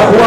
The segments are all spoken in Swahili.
Kwa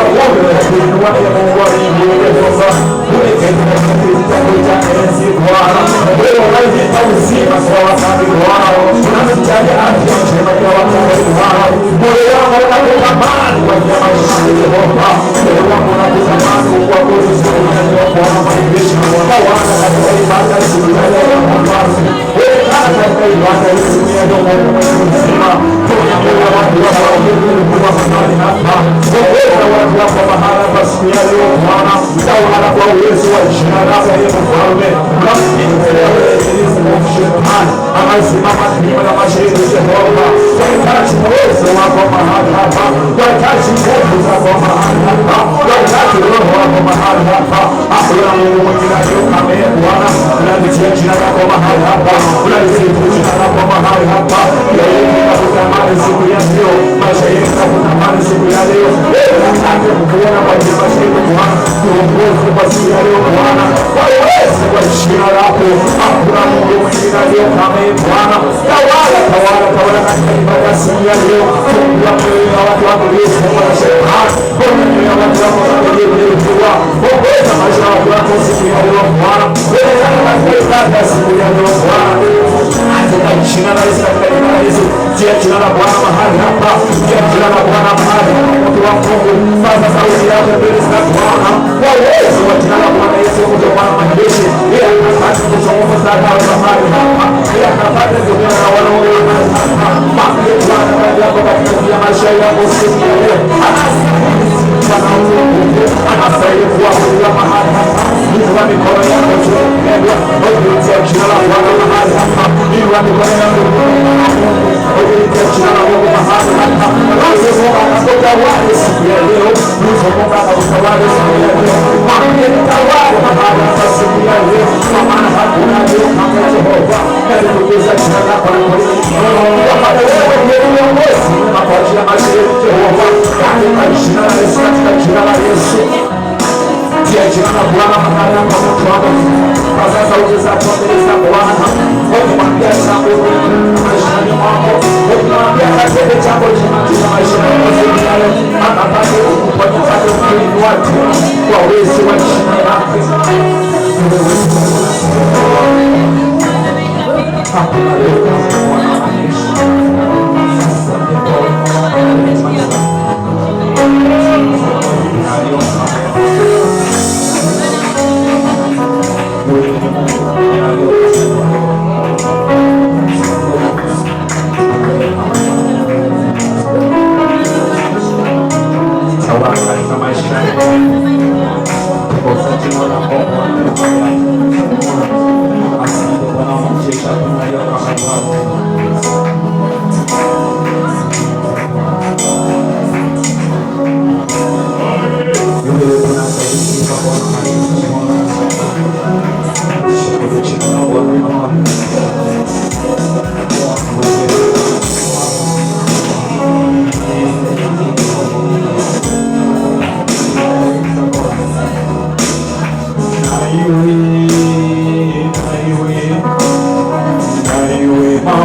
Hallelujah.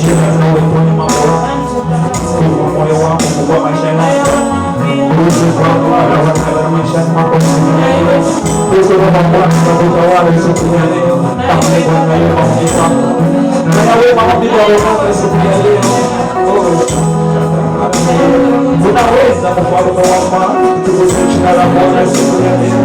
jina na uweponi mwako. Kwa moyo wangu kwa maisha yangu. Uwezo wangu na maisha yangu. Uwezo wa Bwana na utawala siku ya leo. Asante Bwana leo kwa na wewe maombi ya roho siku ya leo. Unaweza kufanya wama tukuze jina la Bwana siku ya leo.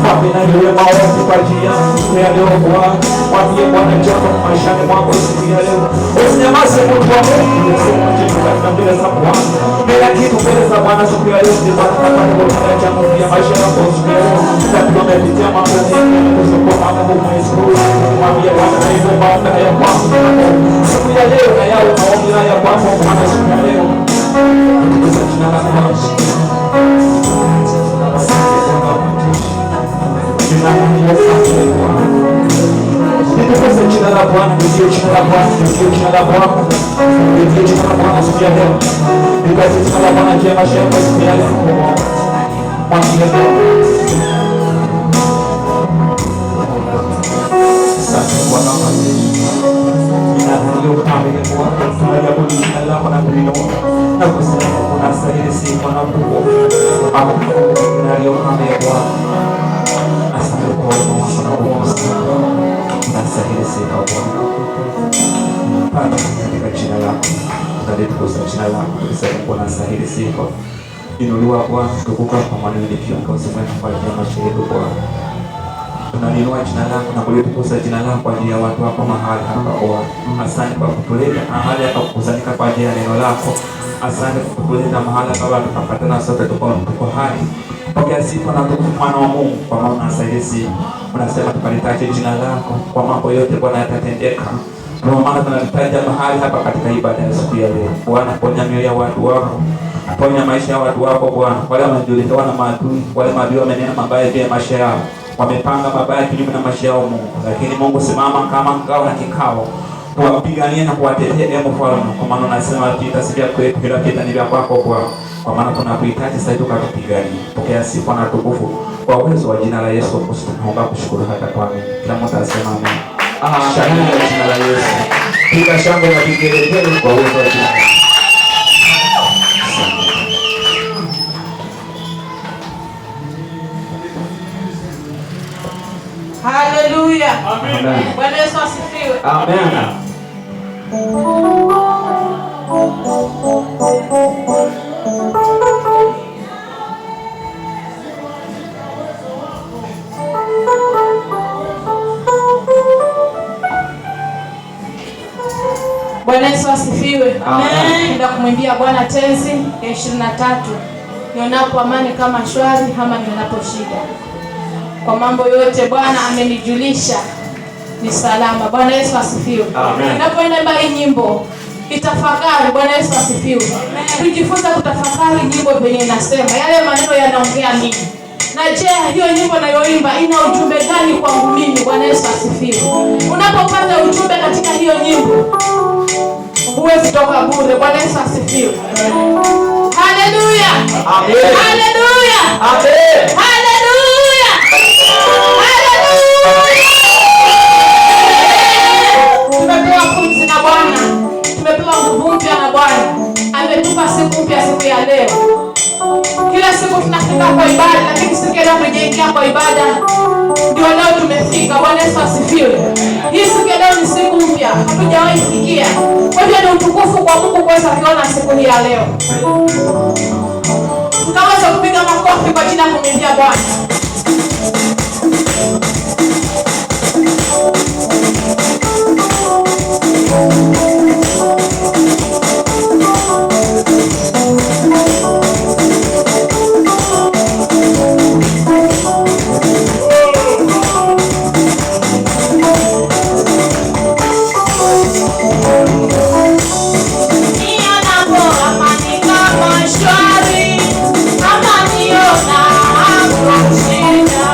Wapi na yule maombi kwa ajili ya siku ya leo Bwana. Wapi Bwana jambo maishani mwako siku ya leo. Usinyamaze mtu wa Mungu, sema kitu katika mbele za Bwana. Bila kitu mbele za Bwana siku ya leo ni Bwana atakapokuja jambo ya maisha yako siku ya leo. Ndio umepitia mambo mengi kusokoa mambo mwezi huu. Mwambie Bwana na hivyo maombi ya kwako. Siku ya leo na yao maombi ya kwako Bwana siku ya leo. Tukuze jina la Bwana. Nitukuze jina la Bwana, ndio jina la Bwana, ndio jina la Bwana, ndio jina la Bwana siku ya leo. Nitukuze jina la Bwana kwa maisha yako siku ya leo. Mwambie sasa Bwana wangu. Ndio kama ile Bwana, tunaweza kulinda la Bwana kulinda. Na kusema kuna sahihi si Bwana kubwa. Hapo ndio kama ya Bwana. Asante kwa Mungu na uongozi. Nasahili sifa Bwana. Baba katika jina lako. Tunalitukuza jina lako. Tunasema Bwana nasahili sifa. Inuliwa Bwana tukuka kwa maana ni kiongozi mwema kwa ajili ya maisha yetu Bwana. Tunainua jina lako na kulitukuza jina lako kwa ajili ya watu wako mahali hapa Bwana. Asante kwa kutuleta mahali hapa kukusanyika kwa ajili ya neno lako. Asante kwa kutuleta mahali hapa tukapatana sote tuko hai. Pokea sifa na tukufu mwana wa Mungu kwa maana unasaidia. Unasema tukalitaje jina lako kwa mambo yote Bwana yatatendeka. Kwa maana tunalitaja mahali hapa katika ibada ya siku ya leo. Bwana ponya mioyo ya watu wako. Ponya maisha ya watu wako Bwana. Wale wanajulikana na maadui, wale maadui wamenena mabaya juu ya maisha yao. Wamepanga mabaya kinyume na maisha yao Mungu. Lakini Mungu simama kama ngao na kikao. Kuwapigania na kuwatetea mfalme. Kwa maana unasema vita si vya kwetu, ila vita ni vya kwako Bwana. Kwa maana tunakuhitaji sasa tukatupiganie. Pokea sifa na tukufu kwa uwezo wa jina la Yesu Kristo. Naomba kushukuru hata kwa mimi. Kila mtu asema amen. Shangilia kwa jina la Yesu. Piga shangwe na vigelegele kwa uwezo wa jina la Yesu. Haleluya. Amen. Bwana Yesu asifiwe. Amen. Bwana Yesu asifiwe. Amen. Nenda kumwimbia Bwana tenzi ya 23. Nionapo amani kama shwari ama nionapo shida. Kwa mambo yote Bwana amenijulisha ni salama. Bwana Yesu asifiwe. Amen. Ninapoimba hii nyimbo itafakari. Bwana Yesu asifiwe. Tujifunza kutafakari nyimbo venye inasema. Yale maneno yanaongea nini? Na je, hiyo nyimbo nayoimba ina ujumbe gani kwangu mimi? Bwana Yesu asifiwe. Unapopata ujumbe katika hiyo nyimbo, huwezi toka bure. Bwana Yesu asifiwe. Haleluya. Amen. Haleluya. Amen. Haleluya. Haleluya. Tumepewa pumzi na Bwana. Tumepewa nguvu mpya na Bwana. Ametupa siku mpya siku ya leo. Kila siku tunafika kwa ibada, lakini siku ya leo tumejiingia kwa ibada. Ndio leo tumefika. Bwana Yesu asifiwe. Hii siku ya leo ni siku mpya. Hatujawahi fikia. Kwa hivyo ni utukufu kwa Mungu kuweza kuona siku hii ya leo. Tukaweza kupiga makofi kwa jina kumwimbia Bwana. Shwari, kama niona hapo shida.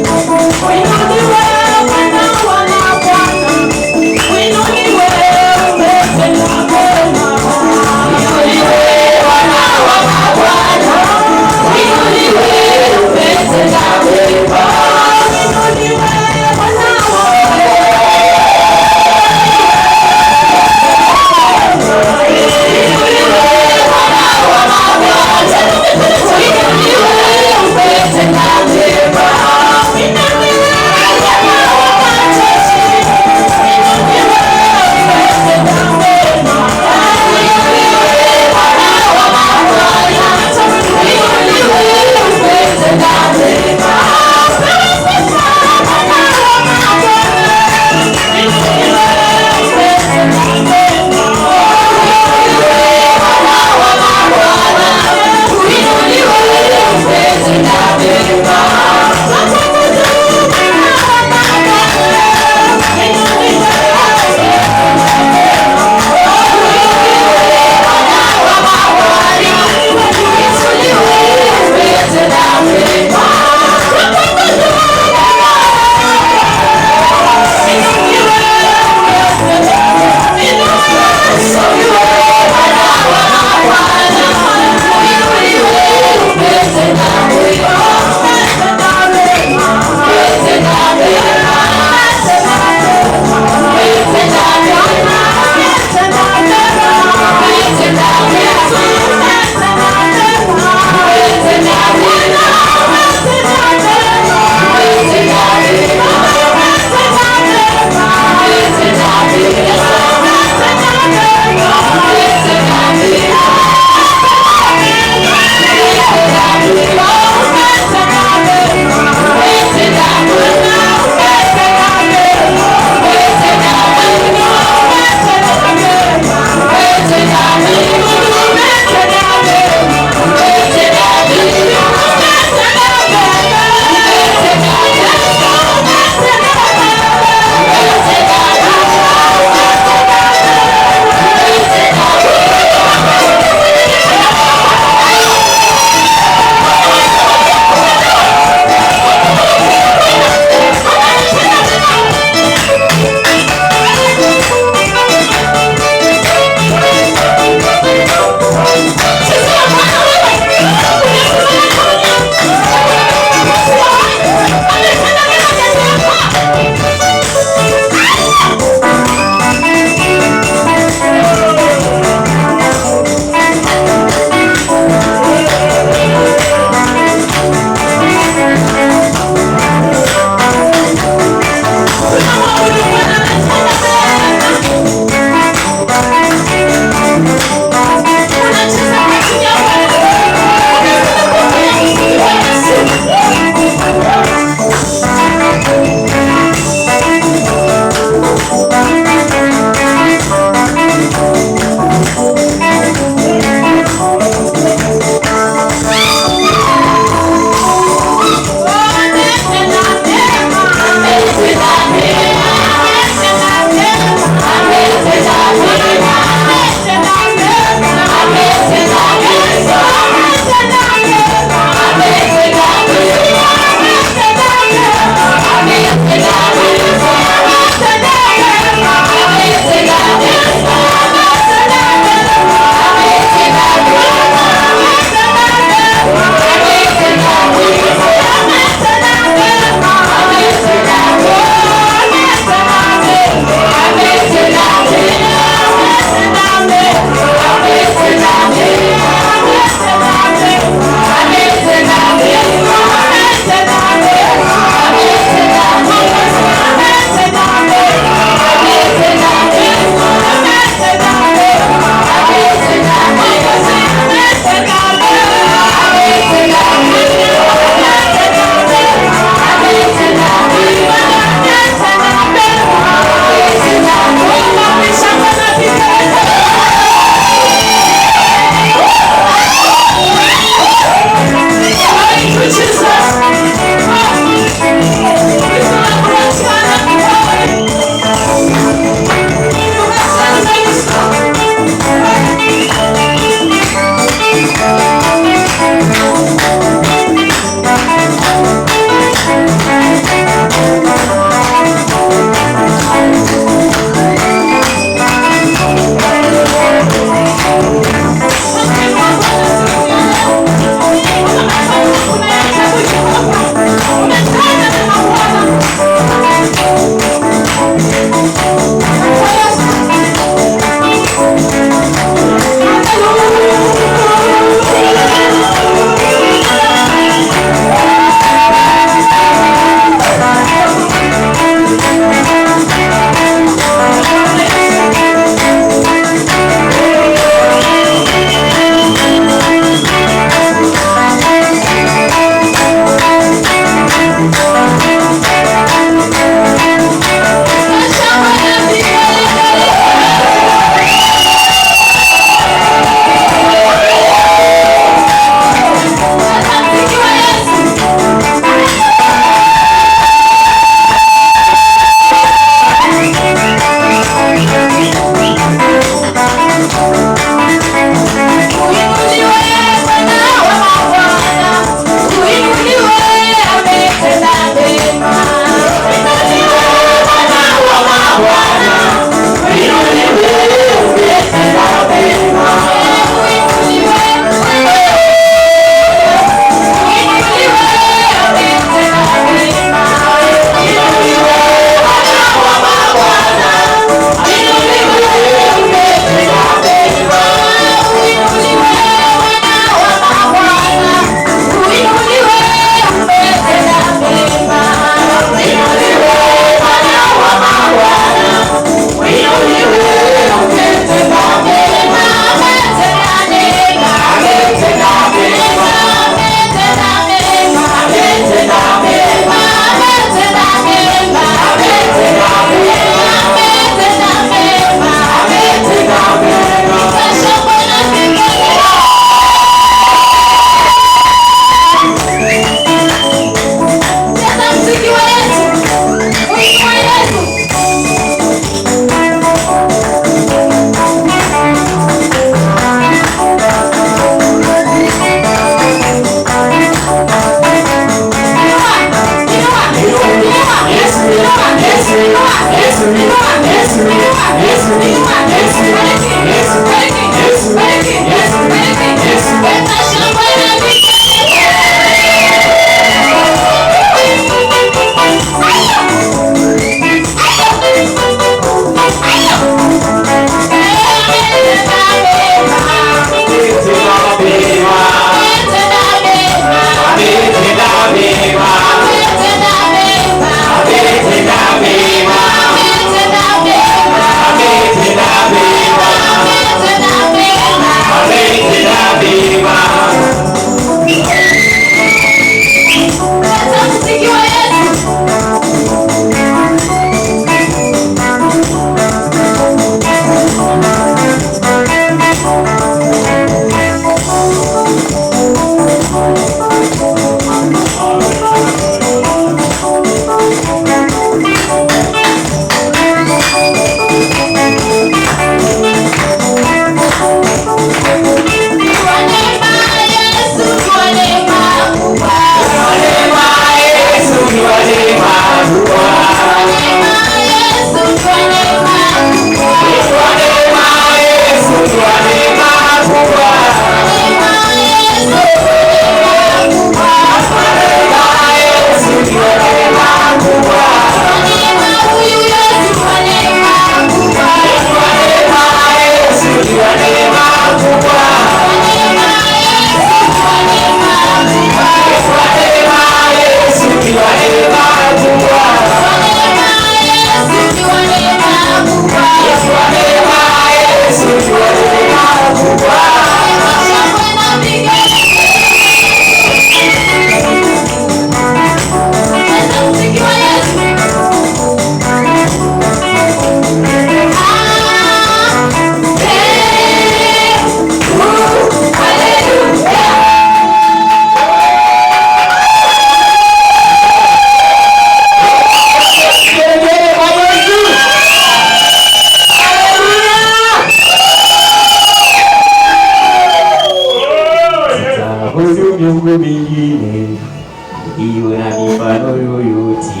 iwe na mifano yoyote.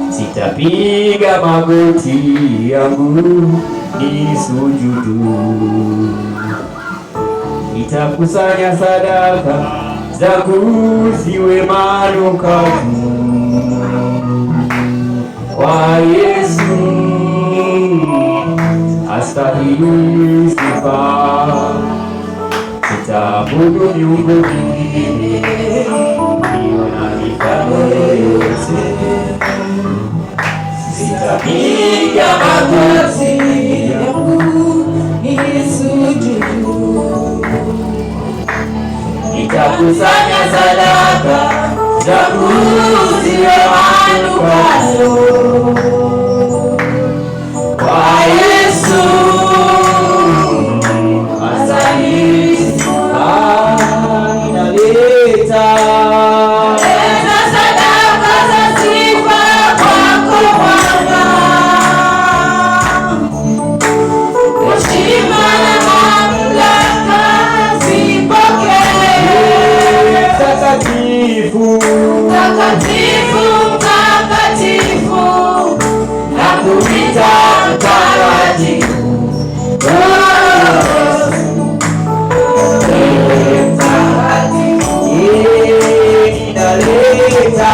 Sitapiga magoti yangu nisujudu, nitakusanya sadaka zangu ziwe manukato kwa Yesu, astahili sifa. Sitaabudu miungu mingine iliyo na mifano yoyote. Sitapiga magoti yangu nisujudu, nitakusanya sadaka zangu ziwe manukato kwa Yesu, astahili sifa. Ninaleta sadaka za sifa kwako Bwana, heshima na mamlaka zipokee. Takatifu, takatifu, mtakatifu, nakuita mtakatifu. Ninaleta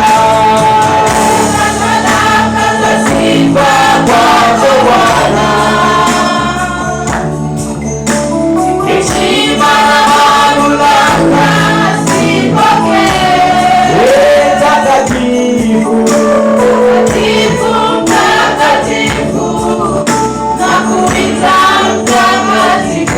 sadaka za sifa kwako Bwana, heshima na mamlaka zipokee. Takatifu, takatifu, mtakatifu, nakuita mtakatifu.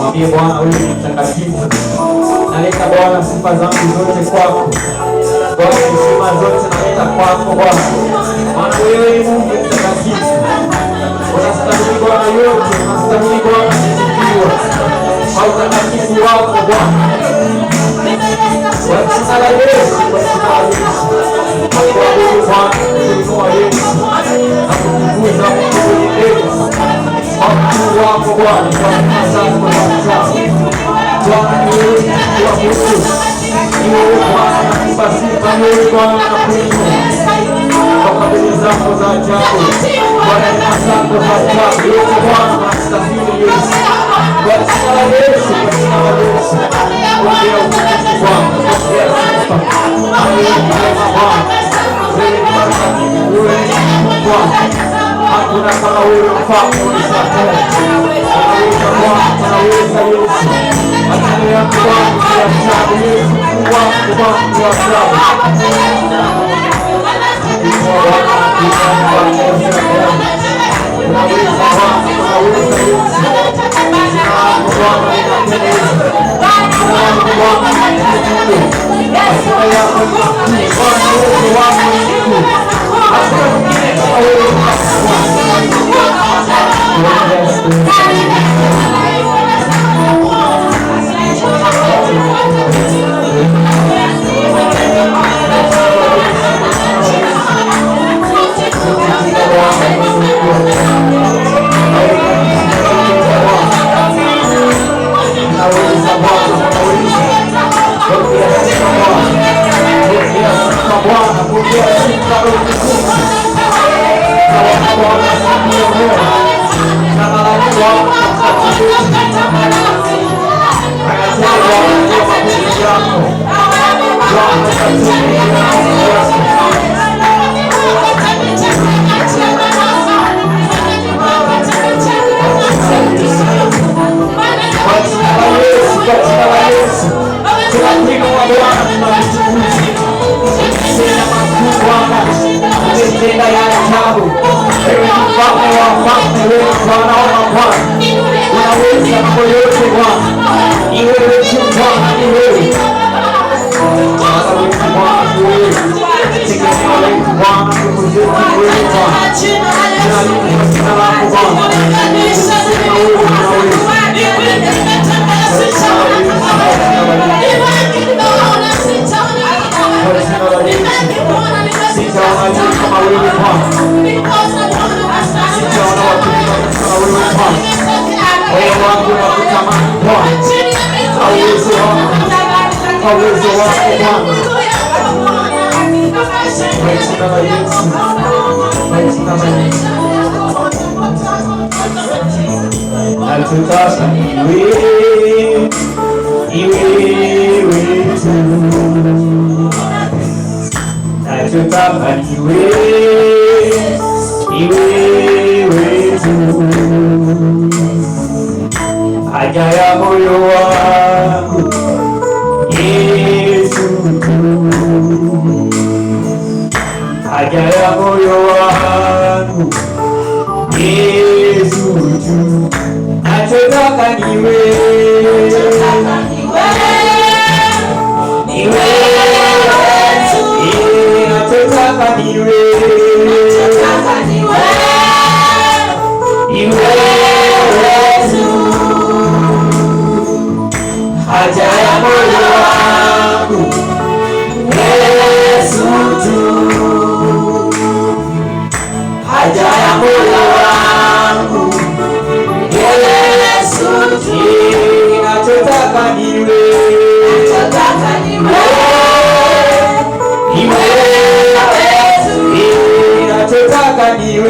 Mwambie Bwana, wewe ni mtakatifu. Naleta Bwana sifa zangu zote kwako Bwana, heshima zote naleta kwako Bwana, maana wewe ni Mungu mtakatifu. Unastahili Bwana yote, unastahili Bwana kusifiwa kwa utakatifu wako Bwana. Kwa jina la Yesu, kwa jina la Yesu, nakuabudu Bwana, kuinua Yesu na kukutukuza Mungu mwenye neema kwa ukuu wako Bwana, kwa neema zako za ajabu. Bwana ni wewe kuabudu, ni wewe Bwana nakupa sifa, ni wewe Bwana nakuinua kwa fadhili zako za ajabu, kwa neema zako za ajabu. Yote Bwana unastahili Yesu, kwa jina la Yesu, kwa jina la Yesu. Pokea utukufu Bwana, pokea sifa. Wewe ni mwema Bwana, wewe ni mtakatifu, wewe ni Mungu Bwana. Hakuna kama wewe mfalme wa Israeli. Unaweza Bwana, unaweza Yesu. Matendo yako Bwana ni ya ajabu Yesu, Mungu wangu Bwana ni wa ajabu. Unaweza Bwana, unaweza Yesu. Jina lako Bwana linapendeza. Mungu wangu nikushukuru. Matendo yako ni makuu. Bwana uwezo wako ni mkuu. Hakuna mwingine kama wewe Bwana. Bwana Haja ya moyo wangu Yesu tu, haja ya moyo wangu Yesu tu, nachotaka ni wewe, ni wewe tu, nachotaka ni wewe, ni wewe tu, haja ya moyo wangu Yesu tu, haja ya moyo wangu Yesu tu, nachotaka ni wewe, ni wewe tu, nachotaka ni wewe,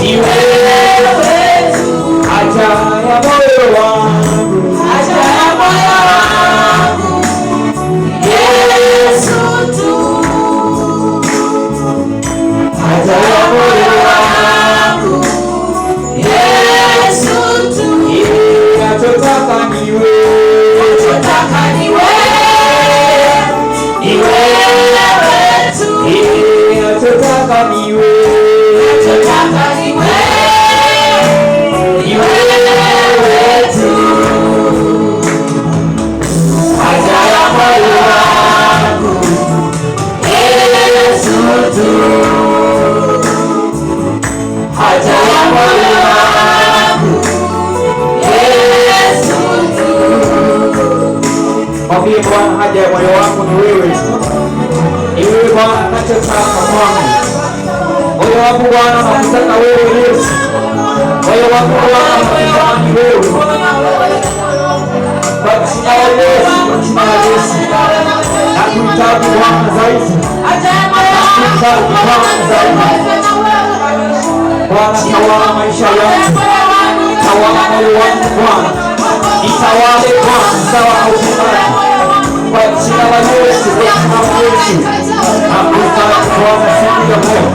ni wewe tu, haja ya moyo wangu, haja ya moyo wangu Yesu tu, haja ya moyo wangu Yesu tu, nachotaka ni wewe, ni wewe tu, nachotaka ni wewe, ni wewe tu, haja ya moyo wangu Yesu tu, haja ya moyo wangu Yesu tu. Mwambie Bwana, haja ya moyo wangu ni wewe tu, ni wewe Bwana, nachotaka kwangu. Moyo wangu Bwana nakutaka wewe Yesu, moyo wangu Bwana nakutaka ni wewe, kwa jina la Yesu, kwa jina la Yesu, nakuhitaji Bwana zaidi, nakuhitaji Bwana zaidi. Bwana, tawala maisha yangu, tawala moyo wangu Bwana, nitawale Bwana sawa na utendaji, kwa jina la Yesu, kwa jina la Yesu, nakuhitaji Bwana siku ya leo.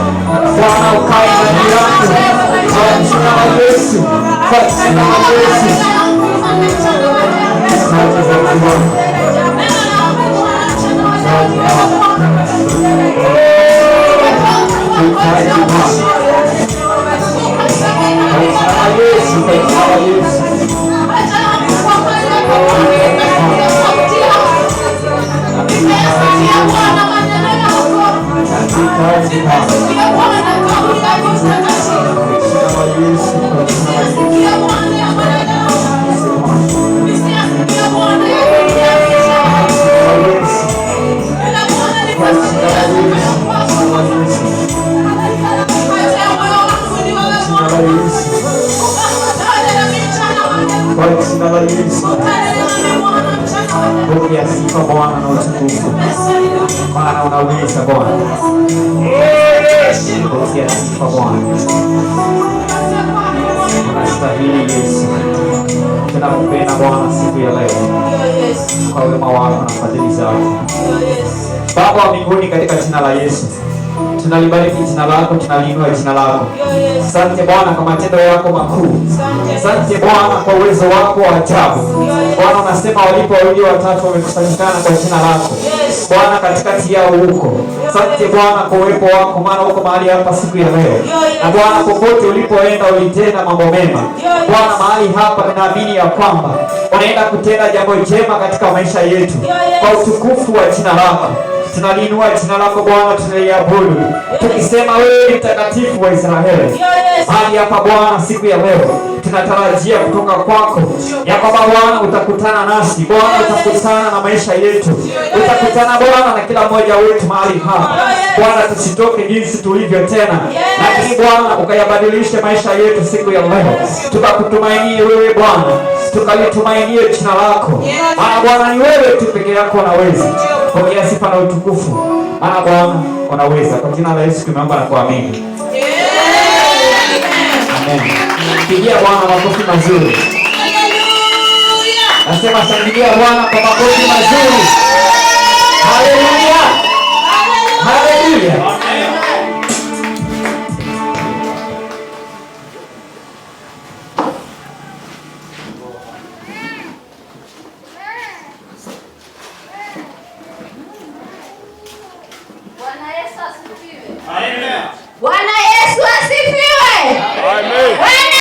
Bwana ukae ndani yangu, kwa jina la Yesu, kwa jina la Yesu. Asante za Bwana, asante Bwana, tuhitaji Bwana, kwa jina la Yesu, kwa jina la Yesu. Yes. maana unaweza Bwana. Pokea sifa Bwana. Unastahili Yesu. Tunakupenda Bwana siku ya leo kwa wema wako na fadhili zako. Baba wa mbinguni, katika jina la Yesu tunalibariki jina lako, tunaliinua jina lako. Asante Bwana kwa matendo yako makuu. Asante Bwana kwa uwezo wako wa ajabu. Bwana, unasema walipo wawili watatu wamekusanyikana kwa jina lako, Bwana katikati yao huko. Asante Bwana kwa uwepo wako, maana uko mahali hapa siku ya leo. Na Bwana, popote ulipoenda ulitenda mambo mema. Bwana, mahali hapa ninaamini ya kwamba unaenda kutenda jambo jema katika maisha yetu kwa utukufu wa jina lako. Tunaliinua jina lako Bwana, tunaliabudu tukisema wewe ni mtakatifu wa Israeli. Hadi hapa Bwana, siku ya leo tunatarajia kutoka kwako ya kwamba Bwana utakutana nasi. Bwana utakutana na maisha yetu, utakutana Bwana na kila mmoja wetu mahali hapa Bwana, tusitoke jinsi tulivyo tena, lakini Bwana ukayabadilishe maisha yetu siku ya leo, tukakutumainie wewe Bwana, tukalitumainie jina lako, maana Bwana ni wewe tu peke yako unaweza. Pokea sifa na utukufu, maana Bwana unaweza. Kwa jina la Yesu tumeomba na kuamini. Amen. Pigia Bwana makofi mazuri. Nasema shangilia Bwana kwa makofi mazuri. Haleluya. Haleluya.